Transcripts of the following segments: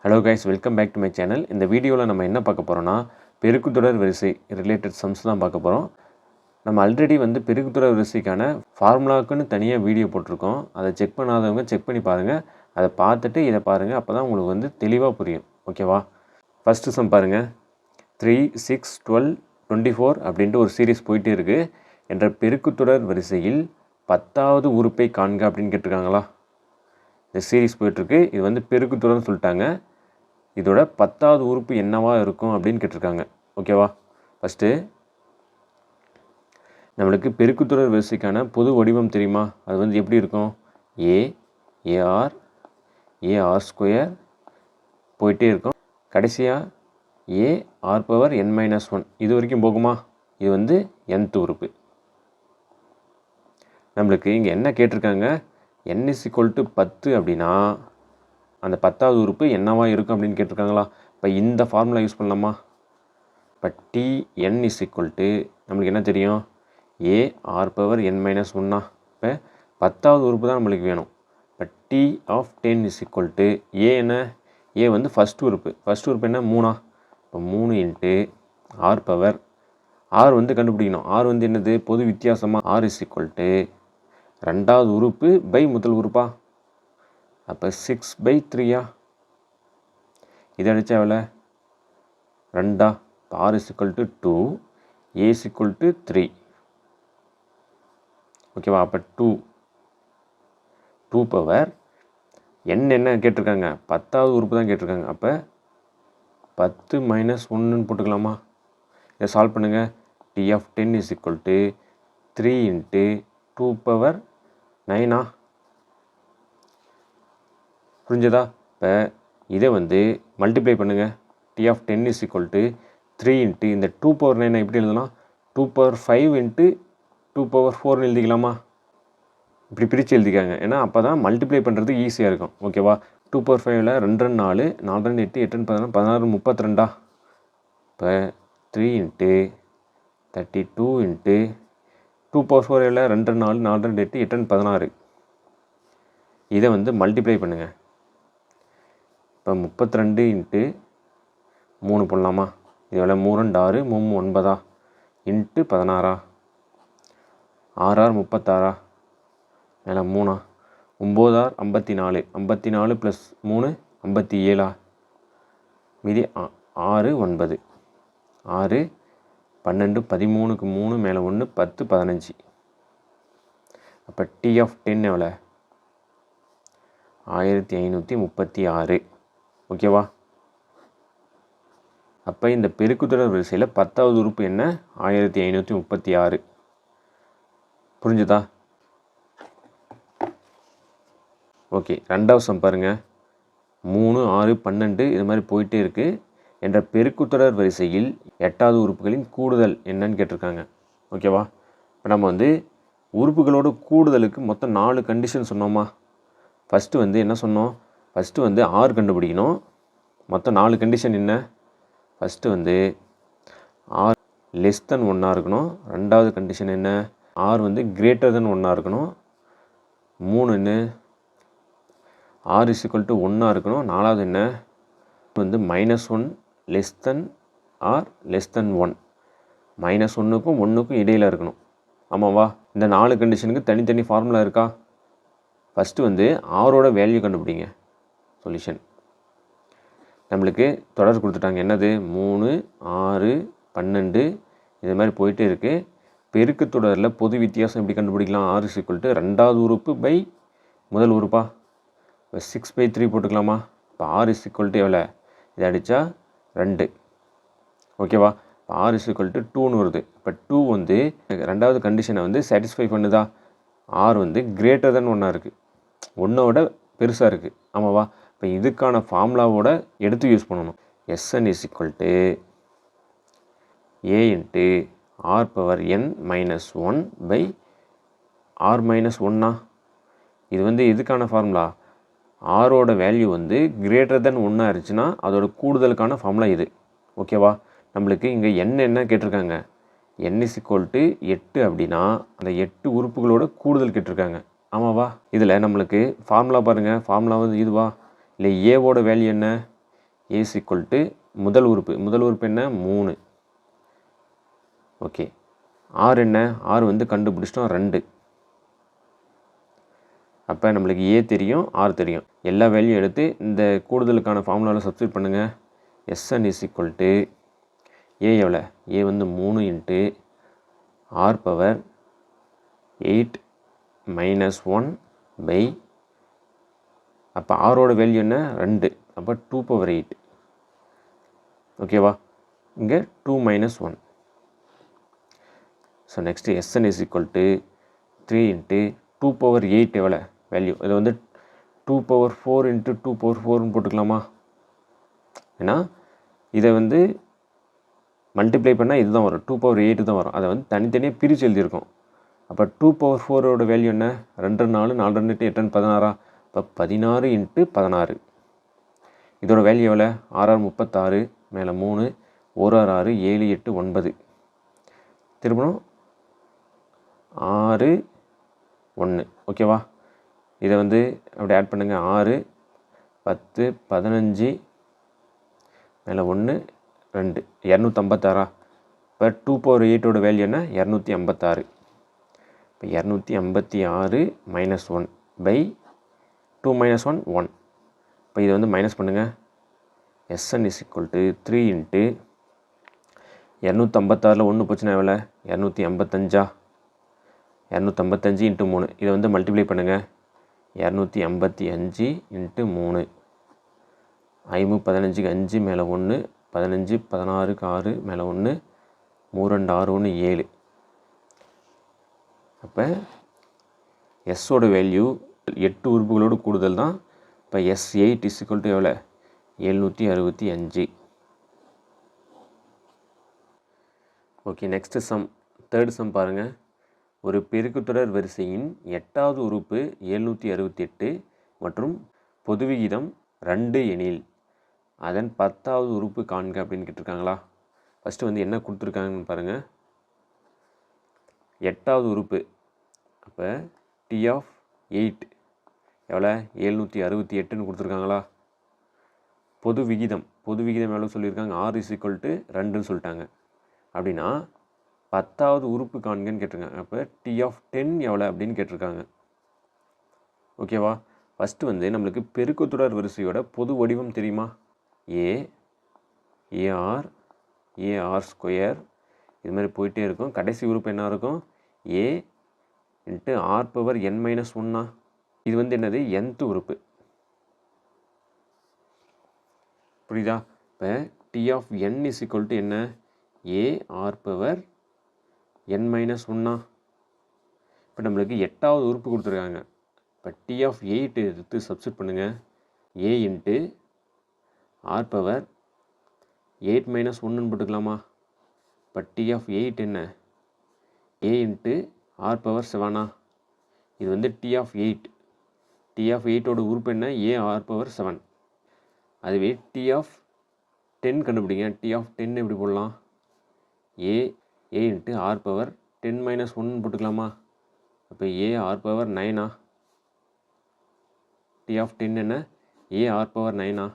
Hello guys, welcome back to my channel. இந்த வீடியோவில் நம்ம என்ன பார்க்க போகிறோம்னா, பெருக்குத்தொடர் வரிசை ரிலேட்டட் சம்ஸ் தான் பார்க்க போகிறோம். நம்ம ஆல்ரெடி பெருக்குத்தொடர் வரிசைக்கான ஃபார்முலாக்குன்னு தனியாக வீடியோ போட்டிருக்கோம். அதை செக் பண்ணாதவங்க செக் பண்ணி பாருங்கள். அதை பார்த்துட்டு இதை பாருங்கள். அப்போ தான் உங்களுக்கு தெளிவாக புரியும். ஓகேவா? ஃபஸ்ட்டு சம் பாருங்கள். 3, 6, 12, 24 அப்படின்ட்டு ஒரு சீரீஸ் போயிட்டே இருக்குது. என்ற பெருக்குத்தொடர் வரிசையில் 10வது உறுப்பை காண்க அப்படின்னு கேட்டிருக்காங்களா? இந்த சீரீஸ் போயிட்டுருக்கு. இது பெருக்குத்தொடர்னு சொல்லிட்டாங்க. இதோட 10வது உறுப்பு என்னவா இருக்கும் அப்படின்னு கேட்டிருக்காங்க. ஓகேவா? ஃபஸ்ட்டு நம்மளுக்கு பெருக்குத்தொடர் வரிசைக்கான பொது வடிவம் தெரியுமா? அது எப்படி இருக்கும்? ஏஆர் ஏஆர் ஸ்கொயர் போயிட்டே இருக்கும். கடைசியாக ஏஆர் பவர் n-1 இது வரைக்கும் போகுமா? இது nth உறுப்பு. நம்மளுக்கு இங்கே என்ன கேட்டிருக்காங்க? n = 10 அப்படின்னா அந்த 10வது உறுப்பு என்னவா இருக்கும் அப்படின்னு கேட்டிருக்காங்களா? இப்போ இந்த ஃபார்முலா யூஸ் பண்ணலாமா? இப்போ Tn = நம்மளுக்கு என்ன தெரியும்? A r power n-1. இப்போ 10வது உறுப்பு தான் நம்மளுக்கு வேணும். இப்போ T of 10 = ஏ என்ன? ஏ ஃபஸ்ட் உறுப்பு. ஃபஸ்ட் உறுப்பு என்ன? 3. இப்போ 3 × ஆர் பவர் ஆர் கண்டுபிடிக்கணும். ஆர் என்னது? பொது வித்தியாசமாக ஆர் = 2வது உறுப்பு பை முதல் உறுப்பா? அப்போ 6/3. இதை அடித்தா எவ்வளோ? 2. ஆர் = 2, ஏ = 3. ஓகேவா? அப்போ 2 பவர் என்ன கேட்டிருக்காங்க? 10வது உறுப்பு தான் கேட்டிருக்காங்க. அப்போ 10 - 1ன்னு போட்டுக்கலாமா? இதை சால்வ் பண்ணுங்கள். T of 10 = 3 × 2^9. புரிஞ்சதா? இப்போ இதை மல்டிப்ளை பண்ணுங்கள். T of 10 = 3 × இந்த 2^9 எப்படி எழுதலாம்? 2^5 × 2^4ன்னு எழுதிக்கலாமா? இப்படி பிரித்து எழுதிக்காங்க. ஏன்னா அப்போ தான் மல்டிப்ளை பண்ணுறது ஈஸியாக இருக்கும். ஓகேவா? 2^5ல் 2 2 4, 4 2 8, 8 16, 16 32. இப்போ 3 × 32 × 2^4 எவ்வளோ? 2 4, 4 2 8, 8 16. இதை மல்டிப்ளை பண்ணுங்கள். இப்போ 32 × 3 போடலாமா? இது எவ்வளோ? 3 2 6, 3 9 × 16. 6 6 36. மேலே 3. 9 6 54. 54 + 3 57. மீதி 6 9. 6 12 13க்கு 3 மேலே 1 10 15. அப்போ T of 10 எவ்வளோ? 1536. ஓகேவா? அப்போ இந்த பெருக்குத்தொடர் வரிசையில் 10வது உறுப்பு என்ன? 1536. புரிஞ்சுதா? ஓகே, ரெண்டாவது சம் பாருங்கள். 3 6 12 இது மாதிரி போயிட்டே இருக்குது. என்ற பெருக்குத்தொடர் வரிசையில் 8வது உறுப்புகளின் கூடுதல் என்னன்னு கேட்டிருக்காங்க. ஓகேவா? இப்போ நம்ம உறுப்புகளோட கூடுதலுக்கு மொத்தம் 4 கண்டிஷன் சொன்னோமா? ஃபஸ்ட்டு என்ன சொன்னோம்? ஃபஸ்ட்டு ஆர் கண்டுபிடிக்கணும். மொத்தம் 4 கண்டிஷன் என்ன? ஃபஸ்ட்டு ஆர் லெஸ் தென் 1 இருக்கணும். ரெண்டாவது கண்டிஷன் என்ன? ஆர் கிரேட்டர் தென் 1 இருக்கணும். 3 என்ன? ஆர் = 1 இருக்கணும். நாலாவது என்ன? -1 less than r less than 1. -1க்கும் 1க்கும் இடையில் இருக்கணும். ஆமாவா? இந்த 4 கண்டிஷனுக்கு தனித்தனி ஃபார்முலா இருக்கா? ஃபஸ்ட்டு ஆரோட வேல்யூ கண்டுபிடிங்க. சொல்யூஷன் நம்மளுக்கு தொடர் கொடுத்துட்டாங்க. என்னது? 3 6 12 இது மாதிரி போயிட்டே இருக்குது. பெருக்கு தொடரில் பொது வித்தியாசம் எப்படி கண்டுபிடிக்கலாம்? ஆர் = 2வது உறுப்பு பை முதல் உறுப்பா? இப்போ 6/3 போட்டுக்கலாமா? இப்போ ஆர் = எவ்வளோ? இதை அடித்தா 2. ஓகேவா? இப்போ ஆர் = 2ன்னு வருது. இப்போ 2 ரெண்டாவது கண்டிஷனை சாட்டிஸ்ஃபை பண்ணுதா? ஆர் கிரேட்டர் தென் 1 இருக்குது. 1ஓட பெருசாக இருக்குது. ஆமாவா? இப்போ இதுக்கான ஃபார்முலாவோட எடுத்து யூஸ் பண்ணணும். Sn = A × r power n-1 by r - 1. இது இதுக்கான ஃபார்முலா. ஆரோட வேல்யூ கிரேட்டர் தென் 1 இருந்துச்சுன்னா அதோட கூடுதலுக்கான ஃபார்முலா இது. ஓகேவா? நம்மளுக்கு இங்கே என்ன கேட்டிருக்காங்க? n = 8 அப்படின்னா அந்த 8 உறுப்புகளோட கூடுதல் கேட்டிருக்காங்க. ஆமாவா? இதில் நம்மளுக்கு ஃபார்முலா பாருங்கள். ஃபார்முலா இதுவா? இல்லை ஏவோட வேல்யூ என்ன? A is equal to முதல் உறுப்பு என்ன 3. ஓகே, R என்ன, R வந்து கண்டுபிடிச்சிட்டோம் 2. அப்போ நம்மளுக்கு A தெரியும், R தெரியும். எல்லா வேல்யூ எடுத்து இந்த கூடுதலுக்கான ஃபார்முலாவில் சப்ஸ்டியூட் பண்ணுங்கள். Sn is equal to A எவ்வளோ, A வந்து 3 into R power 8 minus 1 by, அப்போ ஆரோட வேல்யூ என்ன 2, அப்போ 2 பவர் 8. ஓகேவா, இங்கே 2 minus 1. So next Sn is equal to 3 into 2 power 8 எவ்வளோ வேல்யூ, இதை வந்து 2 பவர் 4 இன்ட்டு 2 பவர் 4ன்னு போட்டுக்கலாமா? ஏன்னா இதை வந்து மல்டிப்ளை பண்ணால் இதுதான் வரும், 2 பவர் 8 தான் வரும். அதை வந்து தனித்தனியாக பிரித்து எழுதியிருக்கோம். அப்போ 2 பவர் 4ஓட வேல்யூ என்ன, 2 4 4 2 8 16. இப்போ 16 இன்ட்டு 16. இதோட வேல்யூ எவ்வளோ, 6 36 மேலே 3 1 6 7 8 9. திரும்பணும் 6 1. ஓகேவா, இதை வந்து அப்படி ஆட் பண்ணுங்கள். 6 10 15 மேலே 1 2 256. இப்போ 2 பவர் 8ஓட வேல்யூ என்ன, 256. இப்போ 256 மைனஸ் 1 பை 2 மைனஸ் 1 1. இப்போ இதை வந்து மைனஸ் பண்ணுங்கள். Sn is equal to 3 into 256 1 போச்சுன்னா எவ்வளோ, 255. 255 இன்ட்டு 3. இதை வந்து மல்டிப்ளை பண்ணுங்கள். 255 இன்ட்டு 3. 5 15க்கு 5 மேலே 1 15 16க்கு 6 மேலே 1 3 2 6 1 7. அப்போ எஸ்ஸோட வேல்யூ 8 உறுப்புகளோடு கூடுதல் தான். இப்போ S8 is equal to எவ்வளோ, 765. Okay, next sum, third sum பாருங்கள். ஒரு பெருக்குத்தொடர் வரிசையின் 8வது உறுப்பு 768 மற்றும் பொதுவிகிதம் 2 எனில் அதன் 10வது உறுப்பு காண்க அப்படின்னு கேட்டிருக்காங்களா. ஃபஸ்ட்டு வந்து என்ன கொடுத்துருக்காங்கன்னு பாருங்கள். 8வது உறுப்பு, அப்போ T of 8 எவ்வளோ, 768ன்னு கொடுத்துருக்காங்களா. பொது விகிதம் எவ்வளோ சொல்லியிருக்காங்க, R is equal to 2ன்னு சொல்லிட்டாங்க. அப்படின்னா 10வது உறுப்பு காண்கன்னு கேட்டிருக்காங்க. அப்போ T of 10 எவ்வளோ அப்படின்னு கேட்டிருக்காங்க. ஓகேவா, ஃபஸ்ட்டு வந்து நம்மளுக்கு பெருக்குத்தொடர் வரிசையோட பொது வடிவம் தெரியுமா, AR ஸ்கொயர் இது மாதிரி போயிட்டே இருக்கும். கடைசி உறுப்பு என்ன இருக்கும், A into R power n minus 1. இது வந்து என்னது, nth உறுப்பு. புரியுதா. இப்போ T of n is equal to என்ன, A R power n minus 1. இப்போ நம்மளுக்கு 8வது உறுப்பு கொடுத்துருக்காங்க. இப்போ T of 8 எடுத்து சப்ஸ்டியூட் பண்ணுங்கள். A into R power 8 minus 1ன்னு போட்டுக்கலாமா. இப்போ T of 8 என்ன, A இன்ட்டு R பவர் 7. இது வந்து T of 8ஓட உறுப்பு என்ன, A R பவர் 7. அதுவே T of 10 கண்டுபிடிங்க. T of 10 எப்படி போடலாம், A into R power 10 minus 1 போட்டுக்கலாமா. அப்போ A R power 9. T of 10 என்ன, A R பவர் 9.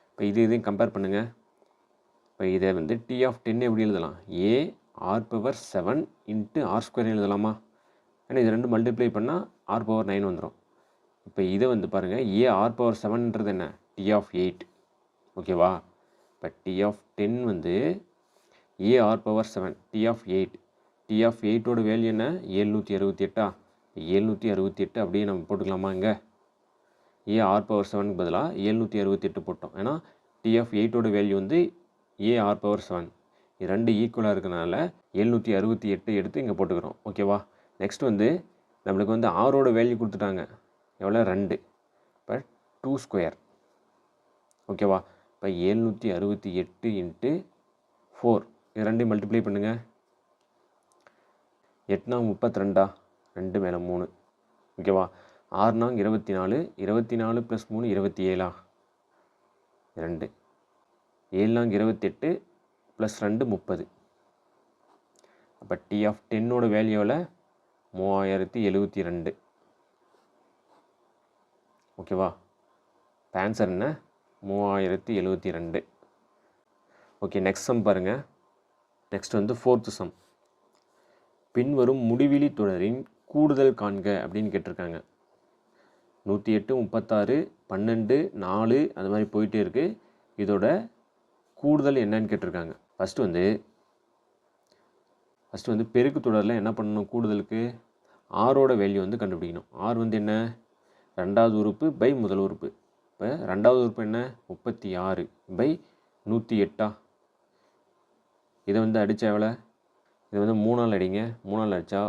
இப்போ இதையும் கம்பேர் பண்ணுங்கள். இப்போ இதை வந்து T of 10 எப்படி எழுதலாம், A R power 7 into R square எழுதலாமா. ஏன்னா இது ரெண்டு மல்டிப்ளை பண்ணால் R பவர் 9 வந்துடும். இப்போ இதை வந்து பாருங்கள், A R பவர் 7ன்றது என்ன, T of 8. ஓகேவா. இப்போ T of 10 வந்து A R power 7 T of 8. T of 8ஓட வேல்யூ என்ன, 768. 768 அப்படியே நம்ம போட்டுக்கலாமா. இங்கே A R பவர் 7க்கு பதிலாக 768 போட்டோம். ஏன்னா T of 8ஓட வேல்யூ வந்து A R பவர் 7. இது ரெண்டு ஈக்குவலாக இருக்கிறனால 768 எடுத்து இங்கே போட்டுக்கிறோம். ஓகேவா. நெக்ஸ்ட் வந்து நம்மளுக்கு வந்து ஆரோட வேல்யூ கொடுத்துட்டாங்க, எவ்வளோ 2. இப்போ 2 ஸ்கொயர். ஓகேவா. இப்போ 768 இன்ட்டு 4 இது ரெண்டையும் மல்டிப்ளை பண்ணுங்கள். 8 32, 2 மேலே 3. ஓகேவா. 6 24, 24 + 3 27, 2 7 28 + 2 30. அப்போ T of 10ஓட வேல்யூவில் 3072. ஓகேவா. இப்போ ஆன்சர் என்ன, 3072. ஓகே, நெக்ஸ்ட் சம் பாருங்கள். நெக்ஸ்ட் வந்து 4th சம். பின்வரும் முடிவிலி தொடரின் கூடுதல் காண்க அப்படின்னு கேட்டிருக்காங்க. 108, 36, 12, 4 அது மாதிரி போயிட்டே இருக்குது. இதோட கூடுதல் என்னன்னு கேட்டிருக்காங்க. ஃபஸ்ட்டு வந்து பெருக்கு தொடரில் என்ன பண்ணணும்? கூடுதலுக்கு ஆரோட வேல்யூ வந்து கண்டுபிடிக்கணும். ஆர் வந்து என்ன? ரெண்டாவது உறுப்பு பை முதல் உறுப்பு. இப்போ ரெண்டாவது உறுப்பு என்ன? 36 பை 108. இதை வந்து அடித்தா எவ்வளோ? இதை வந்து 3ஆல் அடிங்க. 3ஆல் அடித்தா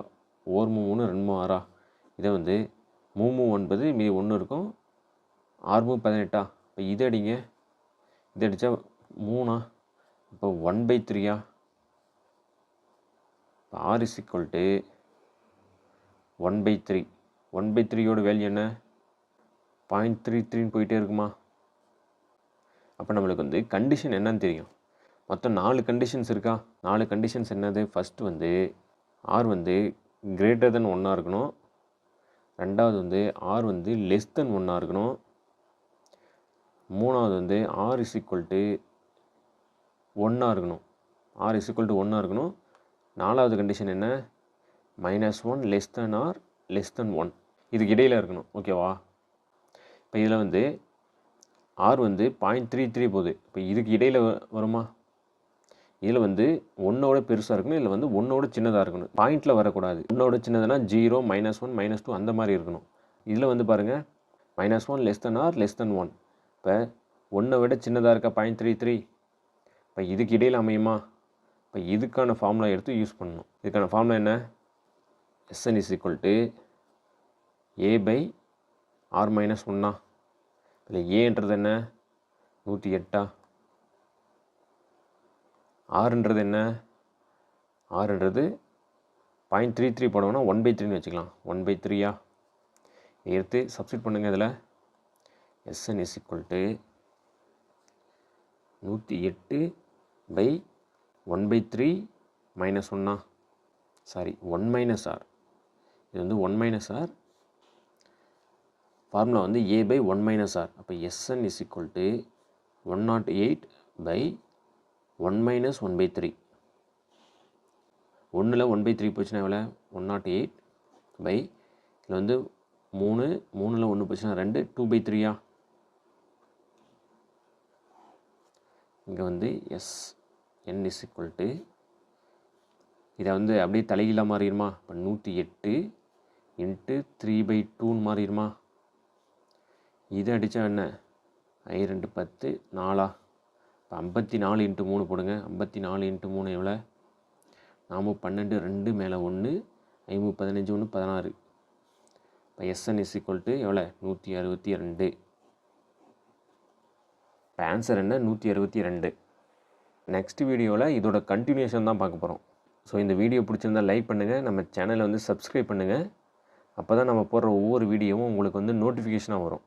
1 3 2 6. இதை வந்து 3 9 மீதி 1 இருக்கும். 6 18. இப்போ இதை அடிங்க. இதை அடித்தா 3. இப்போ 1/3. இப்போ R is equal to 1/3. 1/3யோட value என்ன? 0.33 போயிட்டே இருக்குமா? அப்போ நம்மளுக்கு வந்து கண்டிஷன் என்னன்னு தெரியும். மொத்தம் 4 கண்டிஷன்ஸ் இருக்கா? 4 கண்டிஷன்ஸ் என்னது? ஃபஸ்ட்டு வந்து ஆர் வந்து கிரேட்டர் தென் 1 இருக்கணும். ரெண்டாவது வந்து ஆர் வந்து லெஸ் தென் 1 இருக்கணும். மூணாவது வந்து ஆர் இஸ் ஈக்குவல் டு 1 இருக்கணும். ஆர் இஸ் ஈக்குவல் டு 1 இருக்கணும். நாலாவது கண்டிஷன் என்ன? -1 less than r less than 1. இதுக்கு இடையில் இருக்கணும். ஓகேவா? இப்போ இதில் வந்து ஆர் வந்து 0.33 போகுது. இப்போ இதுக்கு இடையில் வருமா? இதில் வந்து 1ஓட பெருசாக இருக்கணும். இதில் வந்து 1ஓட சின்னதாக இருக்கணும். பாயிண்டில் வரக்கூடாது. 1ஓட சின்னதுன்னா 0, -1, -2 அந்த மாதிரி இருக்கணும். இதில் வந்து பாருங்கள், -1 less than r less than 1. இப்போ 1 விட சின்னதாக இருக்கா 0.33. இப்போ இதுக்கு இடையில் அமையுமா? இப்போ இதுக்கான ஃபார்முலா எடுத்து யூஸ் பண்ணணும். இதுக்கான ஃபார்முலா என்ன? Sn is equal to a by r minus 1. இல்லை ஏன்றது என்ன? 108. ஆறுன்றது என்ன? ஆறுன்றது 0.33 போடணும்னா 1/3ன்னு வச்சுக்கலாம். 1/3. எடுத்து சப்ஸ்டிட் பண்ணுங்கள். இதில் Sn is equal to 108 by 1/3 minus 1. Sorry, 1 minus r. இது வந்து 1 minus r. ஃபார்முலா வந்து a by 1 minus r. அப்போ Sn is equal to 108 by 1 minus 1/3. 1ல் 1/3 போச்சுன்னா எவ்வளோ? 108 by இதில் வந்து 3, 3ல் 1 போச்சுன்னா 2, 2/3. இங்கே வந்து Sn is equal to இதை வந்து அப்படியே தலைகீழாக மாறிடுமா? இப்போ 108 இன்ட்டு 3/2ன்னு மாறிடுமா? இதை அடித்தா என்ன? 2 10 4. இப்போ 54 இன்ட்டு 3 போடுங்க. 54 இன்ட்டு 3 எவ்வளோ? 4 12 2 மேலே 1 5 15 1 16. இப்போ Sn is equal to எவ்வளோ? 162. இப்போ ஆன்சர் என்ன? 162. நெக்ஸ்ட் வீடியோவில் இதோட கண்டினியூஷன் தான் பார்க்க போகிறோம். ஸோ இந்த வீடியோ பிடிச்சிருந்தால் லைக் பண்ணுங்கள். நம்ம சேனலை வந்து சப்ஸ்கிரைப் பண்ணுங்கள். அப்போ தான் நம்ம போடுற ஒவ்வொரு வீடியோவும் உங்களுக்கு வந்து நோட்டிஃபிகேஷனாக வரும்.